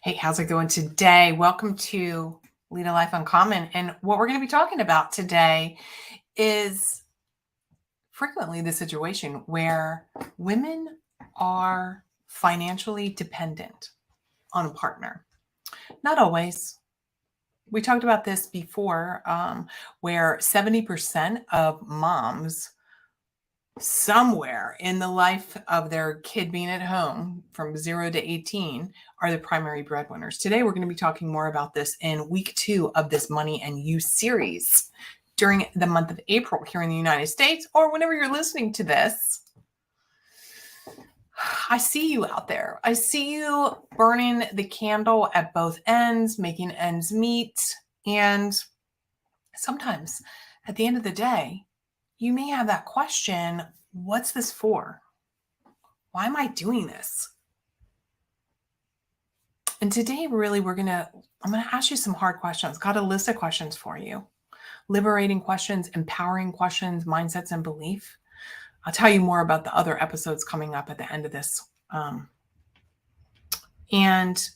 Hey, how's it going today? Welcome to Lead a Life Uncommon. And what we're going to be talking about today is frequently the situation where women are financially dependent on a partner. Not always. We talked about this before, where 70% of moms somewhere in the life of their kid being at home from 0 to 18 are the primary breadwinners. Today, we're going to be talking more about this in week 2 of this Money and You series during the month of April here in the United States, or whenever you're listening to this. I see you out there. I see you burning the candle at both ends, making ends meet. And sometimes at the end of the day, you may have that question, what's this for? Why am I doing this? And today, really, I'm going to ask you some hard questions. Got a list of questions for you. Liberating questions, empowering questions, mindsets, and belief. I'll tell you more about the other episodes coming up at the end of this. And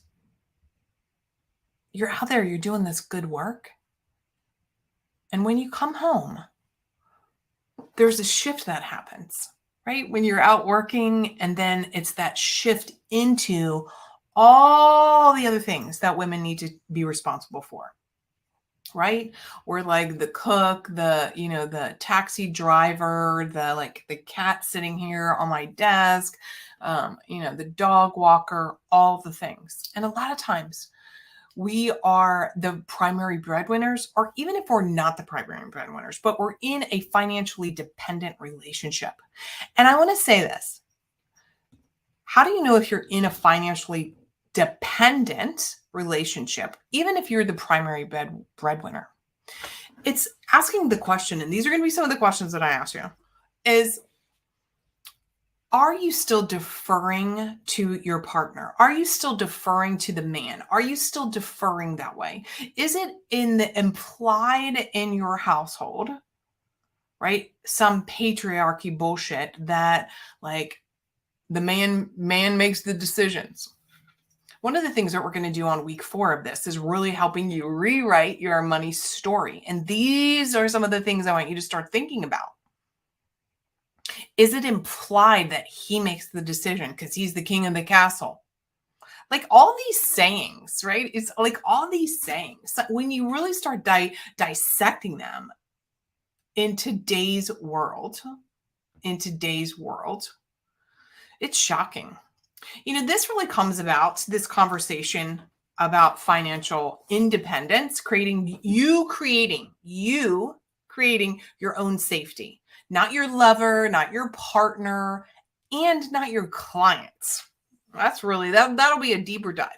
you're out there, you're doing this good work. And when you come home, there's a shift that happens, right? When you're out working, and then it's that shift into all the other things that women need to be responsible for, right? We're like the cook, the taxi driver, the cat sitting here on my desk, the dog walker, all the things. And a lot of times we are the primary breadwinners, or even if we're not the primary breadwinners, but we're in a financially dependent relationship. And I want to say this. How do you know if you're in a financially dependent relationship, even if you're the primary breadwinner? It's asking the question, and these are going to be some of the questions that I ask you, is, are you still deferring to your partner? Are you still deferring to the man? Are you still deferring that way? Is it implied in your household, right? Some patriarchy bullshit that like the man makes the decisions. One of the things that we're going to do on week 4 of this is really helping you rewrite your money story. And these are some of the things I want you to start thinking about. Is it implied that he makes the decision because he's the king of the castle? Like all these sayings, right? It's like all these sayings. When you really start dissecting them in today's world, it's shocking. This really comes about, this conversation about financial independence, creating your own safety. Not your lover, not your partner, and not your clients. That's really, that'll be a deeper dive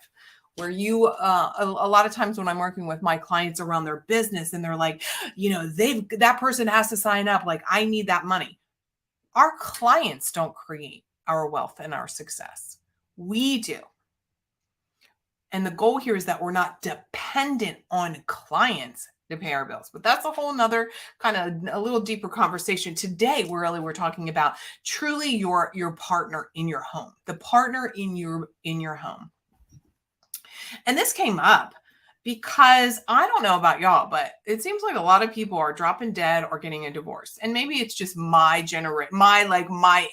where you, a lot of times when I'm working with my clients around their business and they're like, that person has to sign up. Like, I need that money. Our clients don't create our wealth and our success. We do. And the goal here is that we're not dependent on clients to pay our bills. But that's a whole nother kind of a little deeper conversation. Today, we're talking about truly your partner in your home, the partner in your home. And this came up because I don't know about y'all, but it seems like a lot of people are dropping dead or getting a divorce. And maybe it's just my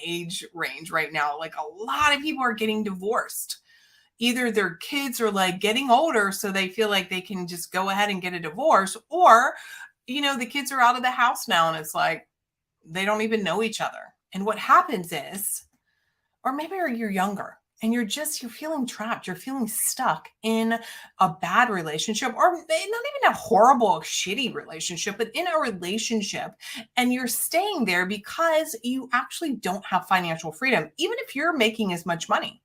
age range right now. Like a lot of people are getting divorced. Either their kids are like getting older, so they feel like they can just go ahead and get a divorce, or, the kids are out of the house now and it's like they don't even know each other. And what happens is, or maybe you're younger and you're feeling trapped, you're feeling stuck in a bad relationship, or not even a horrible, shitty relationship, but in a relationship, and you're staying there because you actually don't have financial freedom, even if you're making as much money.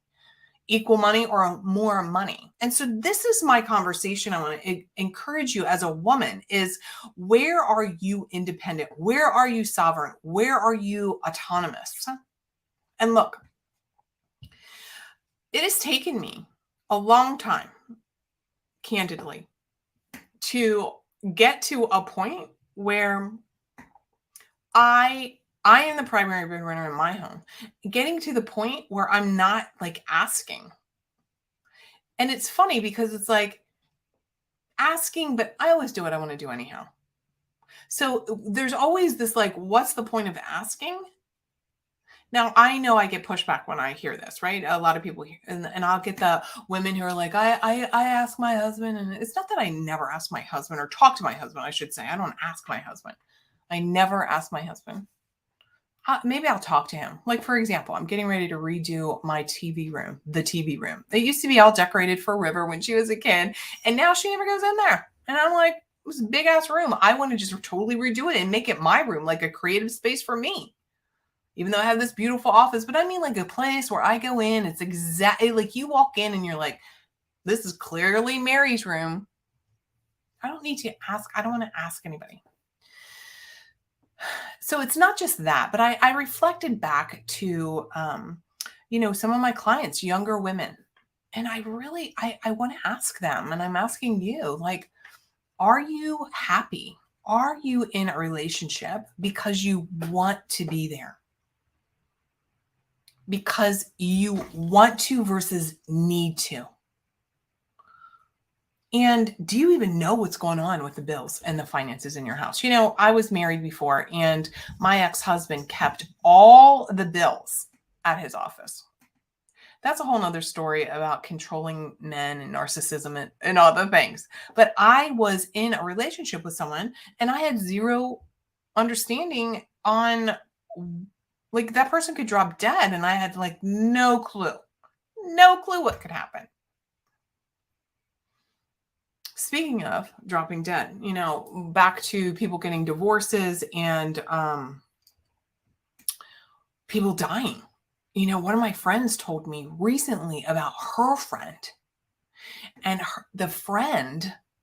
Equal money or more money. And so this is my conversation. I want to encourage you as a woman is, where are you independent? Where are you sovereign? Where are you autonomous? And look, it has taken me a long time, candidly, to get to a point where I am the primary breadwinner in my home, getting to the point where I'm not like asking. And it's funny because it's like asking, but I always do what I want to do anyhow. So there's always this like, what's the point of asking? Now, I know I get pushback when I hear this, right? A lot of people hear, and I'll get the women who are like, I ask my husband, and it's not that I never ask my husband or talk to my husband, I should say. I don't ask my husband. I never ask my husband. Maybe I'll talk to him. Like, for example, I'm getting ready to redo my TV room, the TV room. It used to be all decorated for River when she was a kid, and now she never goes in there. And I'm like, it was a big ass room. I want to just totally redo it and make it my room, like a creative space for me. Even though I have this beautiful office, but I mean like a place where I go in, it's exactly like you walk in and you're like, this is clearly Mary's room. I don't need to ask. I don't want to ask anybody. So it's not just that, but I reflected back to, some of my clients, younger women, and I want to ask them, and I'm asking you, like, are you happy? Are you in a relationship because you want to be there? Because you want to versus need to? And do you even know what's going on with the bills and the finances in your house? I was married before, and my ex-husband kept all the bills at his office. That's a whole nother story about controlling men and narcissism and all the things. But I was in a relationship with someone, and I had zero understanding on, like, that person could drop dead, and I had like no clue what could happen. Speaking of dropping dead, back to people getting divorces and people dying. One of my friends told me recently about her friend, and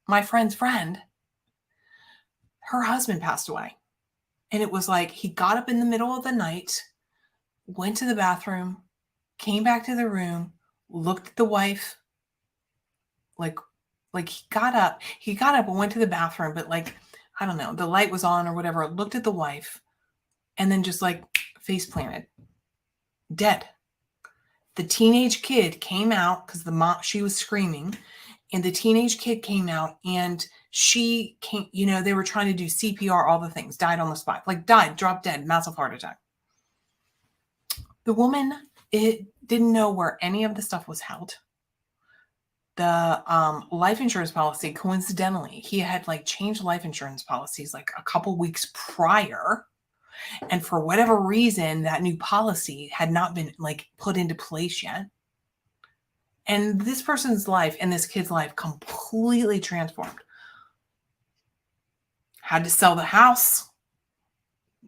my friend's friend, her husband passed away. And it was like he got up in the middle of the night, went to the bathroom, came back to the room, looked at the wife, like he got up and went to the bathroom, but like, I don't know, the light was on or whatever, looked at the wife, and then just like face planted, dead. The teenage kid came out because she was screaming, and the teenage kid came out, and she came, they were trying to do CPR, all the things, died on the spot, like died, dropped dead, massive heart attack. The woman, it didn't know where any of the stuff was held. The life insurance policy, coincidentally, he had like changed life insurance policies like a couple weeks prior. And for whatever reason, that new policy had not been like put into place yet. And this person's life and this kid's life completely transformed. Had to sell the house,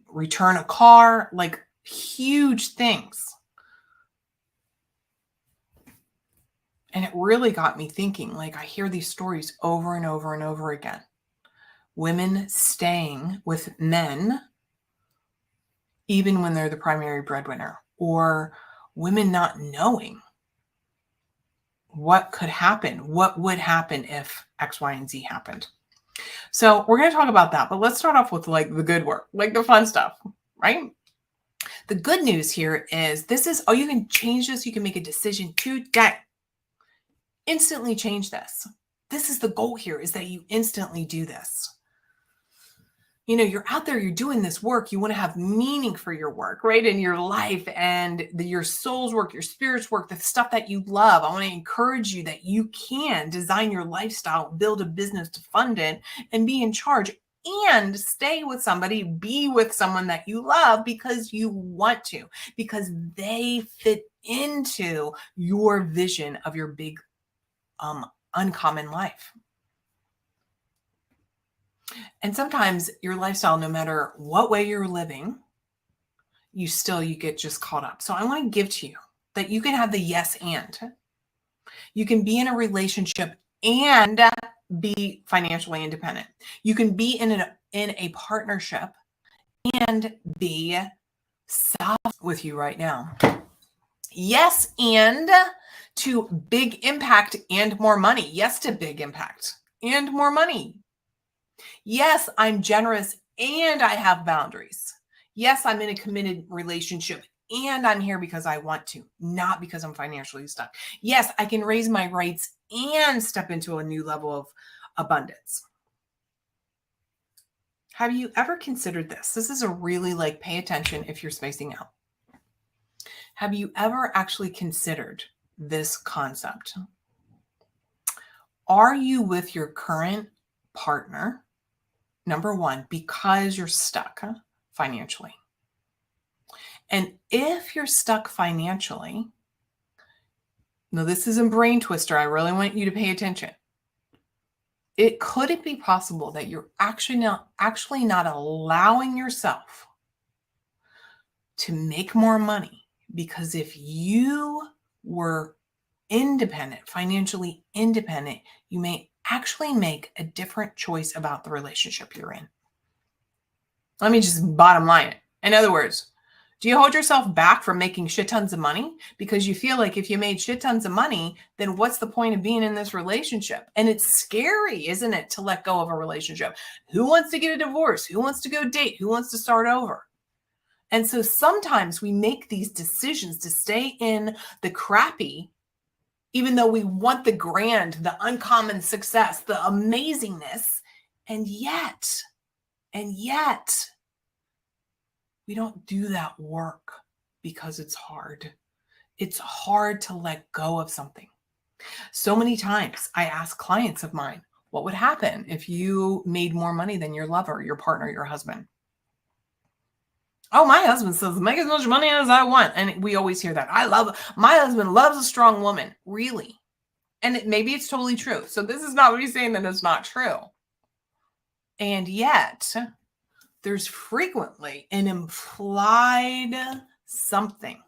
return a car, like huge things. And it really got me thinking, like, I hear these stories over and over and over again. Women staying with men even when they're the primary breadwinner, or women not knowing what could happen, what would happen if X, Y, and Z happened. So we're going to talk about that, but let's start off with like the good work, like the fun stuff, right? The good news here is you can change this. You can make a decision today. Instantly change this. This is the goal here, is that you instantly do this. You're out there, you're doing this work. You want to have meaning for your work, right? In your life and your soul's work, your spirit's work, the stuff that you love. I want to encourage you that you can design your lifestyle, build a business to fund it, and be in charge, and stay with somebody, be with someone that you love because you want to, because they fit into your vision of your big, uncommon life. And sometimes your lifestyle, no matter what way you're living, you get just caught up. So I want to give to you that you can have the yes and. You can be in a relationship and be financially independent. You can be in a partnership and be soft with you right now. Yes, and to big impact and more money. Yes to big impact and more money. Yes, I'm generous and I have boundaries. Yes, I'm in a committed relationship and I'm here because I want to, not because I'm financially stuck. Yes, I can raise my rights and step into a new level of abundance. Have you ever considered this? This is a really pay attention if you're spacing out. Have you ever actually considered this concept? Are you with your current partner, number one, because you're stuck financially? And if you're stuck financially, no, this isn't brain twister. I really want you to pay attention. Could it be possible that you're actually not allowing yourself to make more money? Because if you were independent, financially independent, you may actually make a different choice about the relationship you're in. Let me just bottom line it. In other words, do you hold yourself back from making shit tons of money because you feel like if you made shit tons of money, then what's the point of being in this relationship? And it's scary, isn't it, to let go of a relationship? Who wants to get a divorce? Who wants to go date? Who wants to start over? And so sometimes we make these decisions to stay in the crappy, even though we want the grand, the uncommon success, the amazingness, and yet, we don't do that work because it's hard. It's hard to let go of something. So many times I ask clients of mine, what would happen if you made more money than your lover, your partner, your husband? Oh, my husband says, make as much money as I want. And we always hear that. My husband loves a strong woman. Really? And maybe it's totally true. So this is not me saying that it's not true. And yet, there's frequently an implied something.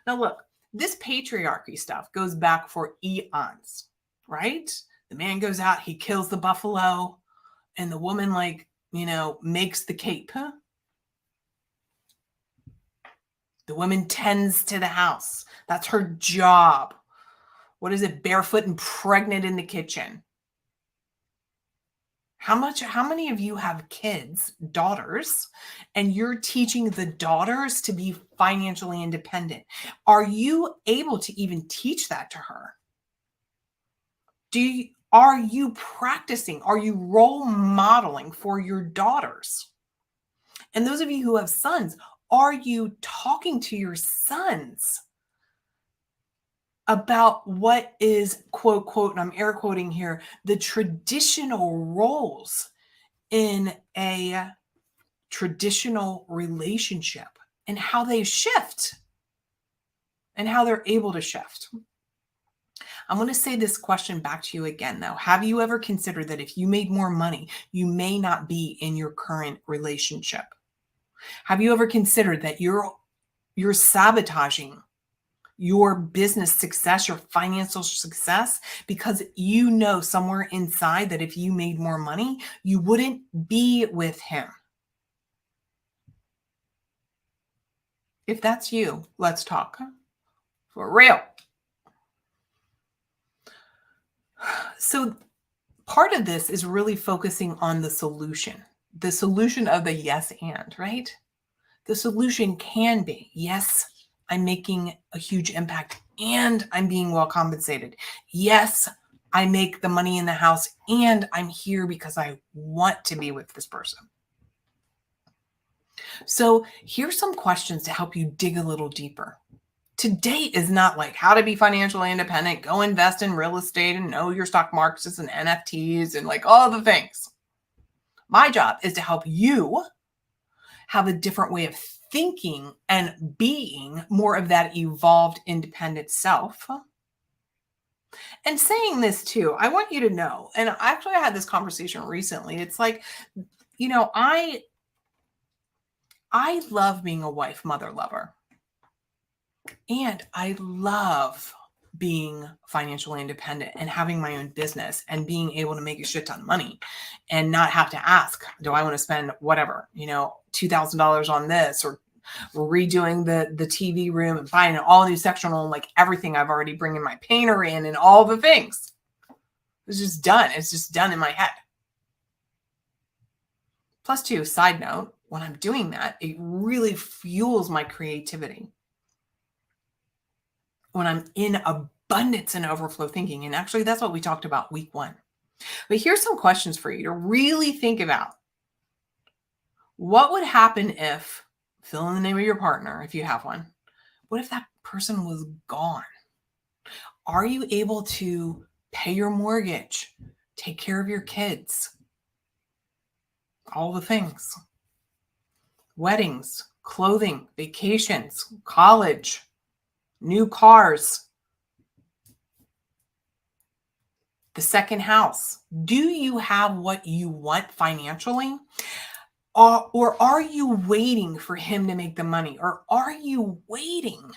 Now, look, this patriarchy stuff goes back for eons, right? The man goes out, he kills the buffalo, and the woman, makes the cape. The woman tends to the house. That's her job. What is it? Barefoot and pregnant in the kitchen. How many of you have kids, daughters, and you're teaching the daughters to be financially independent? Are you able to even teach that to her? Are you practicing? Are you role modeling for your daughters? And those of you who have sons, are you talking to your sons about what is, quote, quote, and I'm air quoting here, the traditional roles in a traditional relationship and how they shift and how they're able to shift? I'm going to say this question back to you again, though. Have you ever considered that if you made more money, you may not be in your current relationship? Have you ever considered that you're sabotaging your business success, your financial success, because you know somewhere inside that if you made more money, you wouldn't be with him? If that's you, let's talk. For real. So part of this is really focusing on the solution of the yes and, right? The solution can be, yes, I'm making a huge impact and I'm being well compensated. Yes, I make the money in the house and I'm here because I want to be with this person. So here's some questions to help you dig a little deeper. Today is not like how to be financially independent, go invest in real estate and know your stock markets and NFTs and all the things. My job is to help you have a different way of thinking and being more of that evolved independent self. And saying this too, I want you to know, and actually I had this conversation recently. It's I love being a wife, mother, lover. And I love being financially independent and having my own business and being able to make a shit ton of money and not have to ask, do I want to spend whatever, $2,000 on this or redoing the TV room and buying an all new sectional, everything I've already bringing my painter in and all the things. It's just done. It's just done in my head. Plus two, side note, when I'm doing that, it really fuels my creativity. When I'm in abundance and overflow thinking. And actually, that's what we talked about week 1. But here's some questions for you to really think about. What would happen if, fill in the name of your partner if you have one, what if that person was gone? Are you able to pay your mortgage, take care of your kids, all the things? Weddings, clothing, vacations, college, new cars, the second house. Do you have what you want financially? Or are you waiting for him to make the money? Or are you waiting?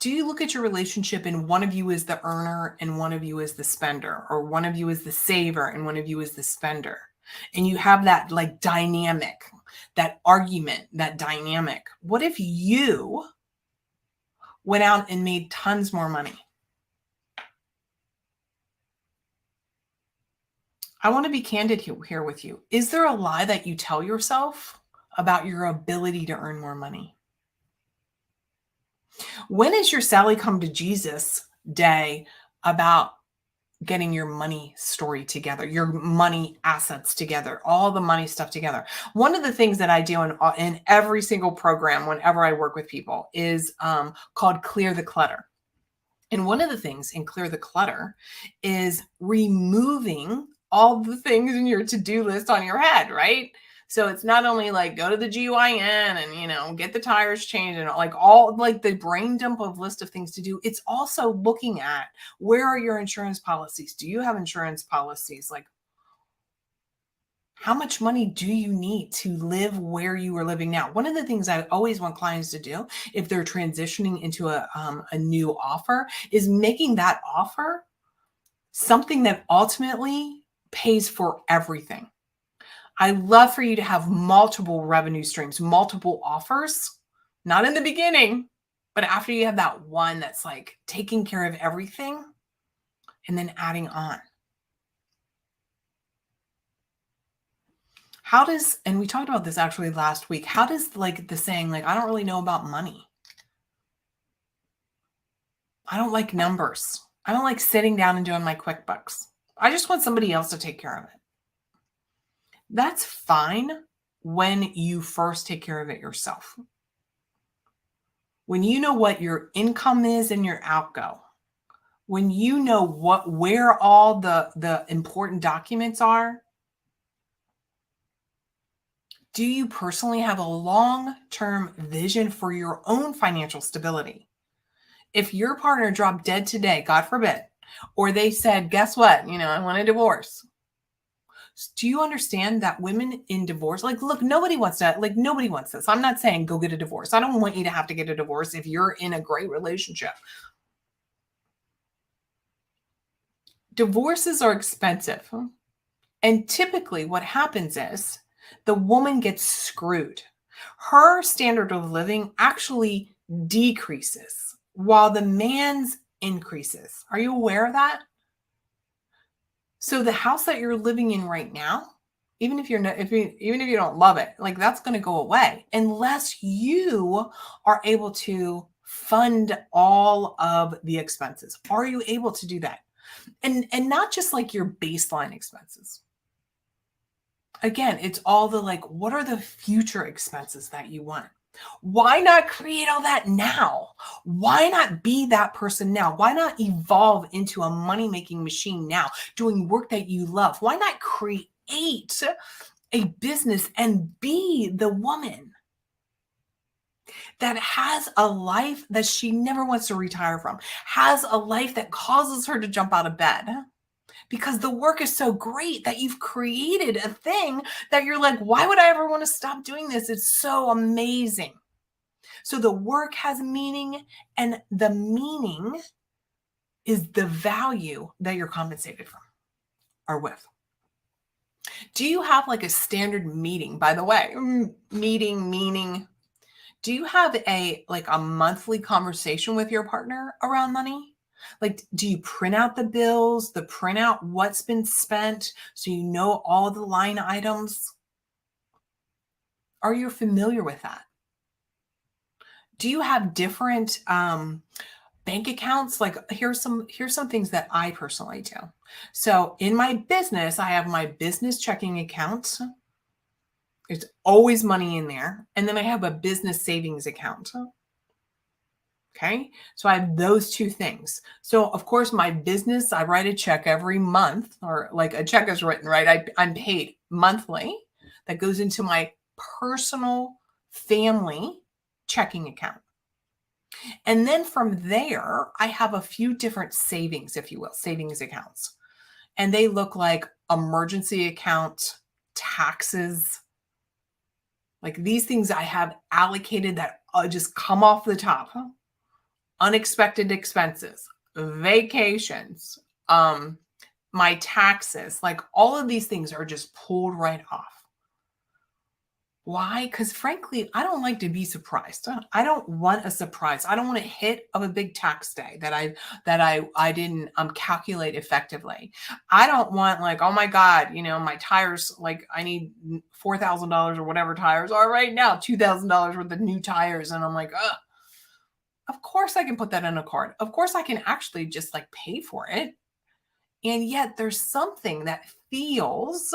Do you look at your relationship and one of you is the earner and one of you is the spender? Or one of you is the saver and one of you is the spender? And you have that like dynamic, that argument, that dynamic. What if you went out and made tons more money? I want to be candid here with you. Is there a lie that you tell yourself about your ability to earn more money? When is your Sally come to Jesus day about getting your money story together, your money assets together, all the money stuff together? One of the things that I do in every single program whenever I work with people is called Clear the Clutter. And one of the things in Clear the Clutter is removing all the things in your to-do list on your head, right? So it's not only like go to the GYN and, get the tires changed and like all like the brain dump of list of things to do. It's also looking at where are your insurance policies? Do you have insurance policies? Like how much money do you need to live where you are living now? One of the things I always want clients to do if they're transitioning into a new offer is making that offer something that ultimately pays for everything. I love for you to have multiple revenue streams, multiple offers, not in the beginning, but after you have that one that's like taking care of everything and then adding on. And we talked about this actually last week, how does like the saying, like, I don't really know about money. I don't like numbers. I don't like sitting down and doing my QuickBooks. I just want somebody else to take care of it. That's fine when you first take care of it yourself. When you know what your income is and your outgo, when you know where all the important documents are, do you personally have a long-term vision for your own financial stability? If your partner dropped dead today, God forbid, or they said, guess what? I want a divorce. Do you understand that women in divorce, like, look, nobody wants this. I'm not saying go get a divorce. I don't want you to have to get a divorce if you're in a great relationship. Divorces are expensive. And typically what happens is the woman gets screwed. Her standard of living actually decreases while the man's increases. Are you aware of that? So the house that you're living in right now, even if you don't love it, like that's going to go away unless you are able to fund all of the expenses. Are you able to do that? And not just like your baseline expenses. Again, it's all the like, what are the future expenses that you want? Why not create all that now? Why not be that person now? Why not evolve into a money-making machine now, doing work that you love? Why not create a business and be the woman that has a life that she never wants to retire from, has a life that causes her to jump out of bed? Because the work is so great that you've created a thing that you're like, why would I ever want to stop doing this? It's so amazing. So the work has meaning, and the meaning is the value that you're compensated from or with. Do you have like a standard meeting, by the way? Meaning. Do you have a monthly conversation with your partner around money? Like, do you print out the bills, the print out what's been spent so you know all the line items? Are you familiar with that? Do you have different bank accounts? Like here's some things that I personally do. So in my business, I have my business checking account. There's always money in there. And then I have a business savings account. Okay. So I have those two things. So, of course, my business, I write a check every month, or like a check is written, right? I'm paid monthly that goes into my personal family checking account. And then from there, I have a few different savings, if you will, savings accounts. And they look like emergency account, taxes, like these things I have allocated that just come off the top. Unexpected expenses, vacations, my taxes, like all of these things are just pulled right off. Why? Because frankly, I don't like to be surprised. I don't want a surprise. I don't want a hit of a big tax day that I didn't calculate effectively. I don't want like, oh my God, my tires, like I need $4,000 or whatever tires are right now, $2,000 worth of new tires. And I'm like, ugh. Of course I can put that in a card. Of course I can actually just like pay for it. And yet there's something that feels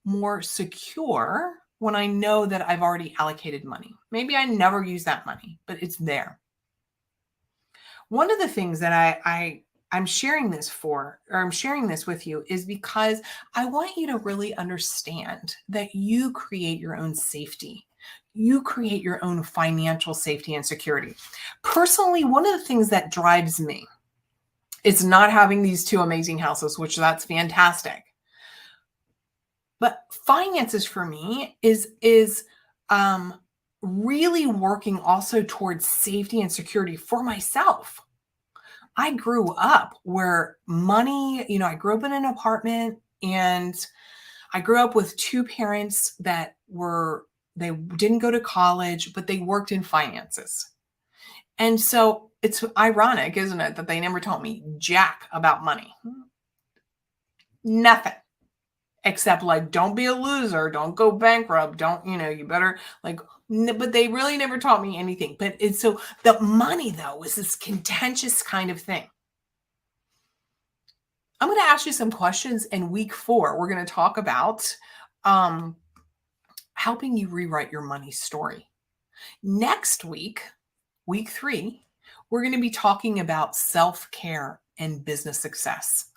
more secure when I know that I've already allocated money. Maybe I never use that money, but it's there. One of the things that I'm sharing this for, or I'm sharing this with you, is because I want you to really understand that you create your own safety. You create your own financial safety and security. Personally, one of the things that drives me is not having these two amazing houses, which that's fantastic. But finances for me is really working also towards safety and security for myself. I grew up where money, I grew up in an apartment, and I grew up with two parents they didn't go to college, but they worked in finances. And so it's ironic, isn't it, that they never taught me jack about money. Nothing. Except like, don't be a loser, don't go bankrupt, don't, you better like, but they really never taught me anything. But it's so the money though was this contentious kind of thing. I'm going to ask you some questions in week 4. We're going to talk about helping you rewrite your money story. Next week, week 3, we're going to be talking about self-care and business success.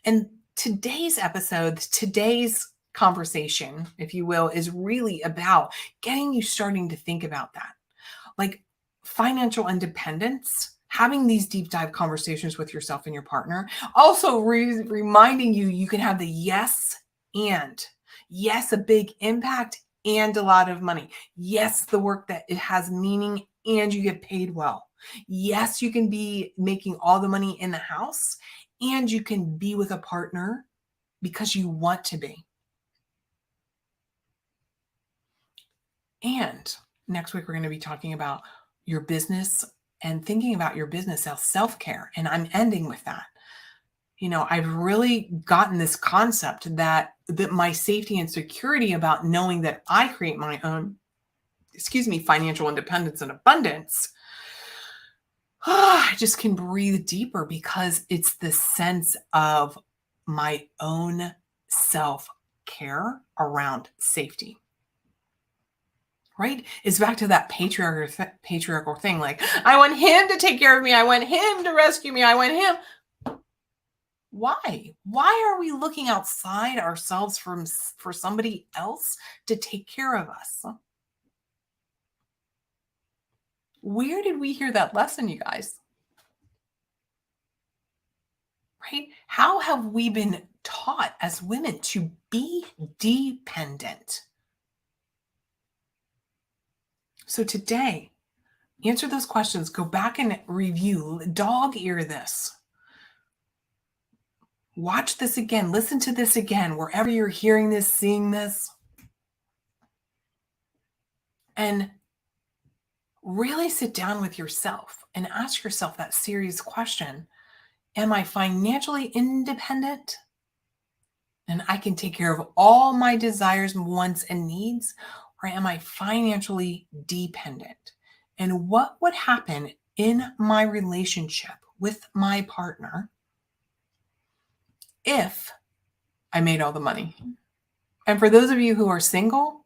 And today's episode, today's conversation, if you will, is really about getting you starting to think about that. Like financial independence, having these deep dive conversations with yourself and your partner. Also reminding you can have the yes, a big impact and a lot of money. Yes, the work that it has meaning and you get paid well. Yes, you can be making all the money in the house and you can be with a partner because you want to be. And next week, we're going to be talking about your business and thinking about your business as self-care. And I'm ending with that. I've really gotten this concept that my safety and security about knowing that I create my own, financial independence and abundance. I just can breathe deeper because it's the sense of my own self-care around safety. Right? It's back to that patriarchal thing. Like, I want him to take care of me. I want him to rescue me. I want him. Why? Why are we looking outside ourselves for somebody else to take care of us? Where did we hear that lesson, you guys? Right? How have we been taught as women to be dependent? So today, answer those questions. Go back and review, dog ear this. Watch this again. Listen to this again, wherever you're hearing this, seeing this. And really sit down with yourself. and ask yourself that serious question. Am I financially independent? And I can take care of all my desires, wants, and needs? Or am I financially dependent? And what would happen in my relationship with my partner if I made all the money? And for those of you who are single,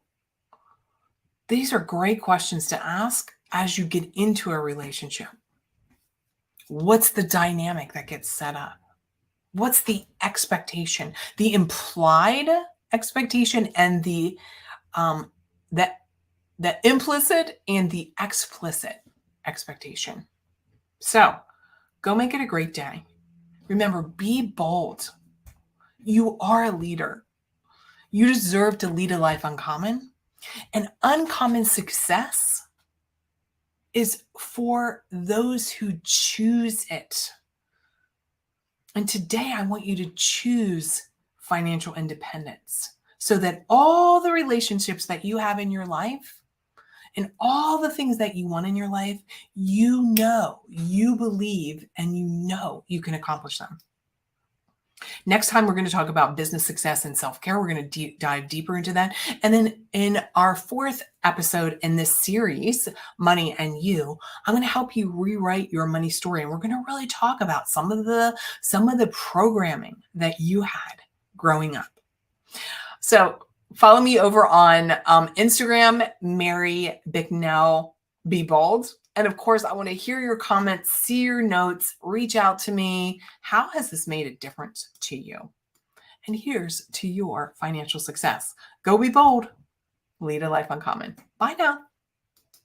these are great questions to ask as you get into a relationship. What's the dynamic that gets set up? What's the expectation, the implied expectation, and the that implicit and the explicit expectation? So go make it a great day. Remember, be bold. You are a leader. You deserve to lead a life uncommon. And uncommon success is for those who choose it. And today I want you to choose financial independence so that all the relationships that you have in your life and all the things that you want in your life, you know, you believe, and you know you can accomplish them. Next time, we're going to talk about business success and self-care. We're going to dive deeper into that. And then in our fourth episode in this series, Money and You, I'm going to help you rewrite your money story. And we're going to really talk about some of the programming that you had growing up. So follow me over on Instagram, Mary Bicknell, Be Bold. And of course, I want to hear your comments, see your notes, reach out to me. How has this made a difference to you? And here's to your financial success. Go be bold. Lead a life uncommon. Bye now.